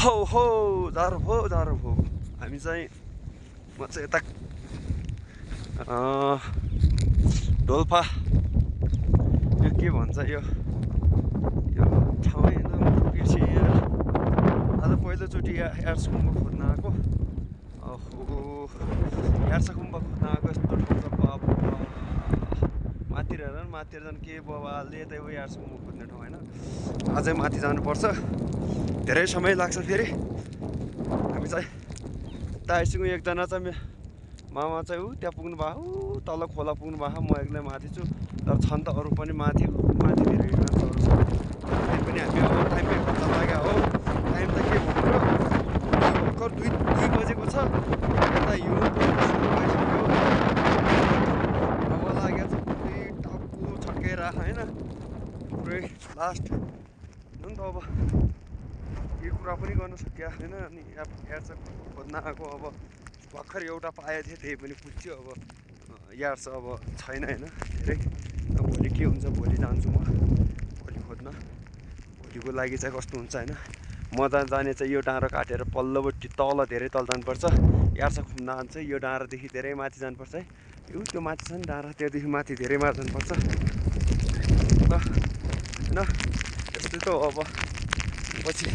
हौ हौ जारो हो हामी चाहिँ म चाहिँ यता डोल्पा यो के भन्छ यो ठाउँ एकदम बिर्सेँ यार। आज पहिलोचोटि यार्सकुम्ब खोज्न आएको। ओहो यार्सकुम्ब खोज्न आएको यस्तो ठाउँ छ बाबा। माथितिर हेर न, माथितिर झन् के बाबाले त यार्सकुम्ब खोज्ने ठाउँ होइन। अझै माथि जानुपर्छ, धेरै समय लाग्छ फेरि। हामी चाहिँ दाइसँग एकजना चाहिँ मामा चाहिँ त्यहाँ पुग्नु भएको, तल खोला पुग्नु भएको, म एक्लै माथि छु। तर छन् त अरू पनि माथितिर मान्छेहरू छ। टाइम पनि हामी अब टाइम भेट्न लाग्यो हो। टाइम त के भन्नु र, भर्खर 2 बजेको छ। यता हिउँ सुरु भइसक्यो, हावा लागेको छ पुरै टाउको छड्केर होइन। पुरै लास्ट हो नि त अब केही कुरा पनि गर्न सकिया होइन। अनि यार्स खोज्न आएको, अब भर्खर एउटा पाएको थिएँ, त्यही पनि पुग्यो। अब यार्स अब छैन होइन धेरै। भोलि के हुन्छ, भोलि जान्छु म भोलि खोज्न। भोलिको लागि चाहिँ कस्तो हुन्छ होइन। म जाने चाहिँ यो डाँडो काटेर पल्लोपट्टि तल धेरै तल जानुपर्छ। यार्स घुम्न चाहिँ यो डाँडादेखि धेरै माथि जानुपर्छ है। त्यो माथि छ नि डाँडा, त्यहाँदेखि माथि धेरै माथि जानुपर्छ ल होइन। यस्तै त हो अब पछि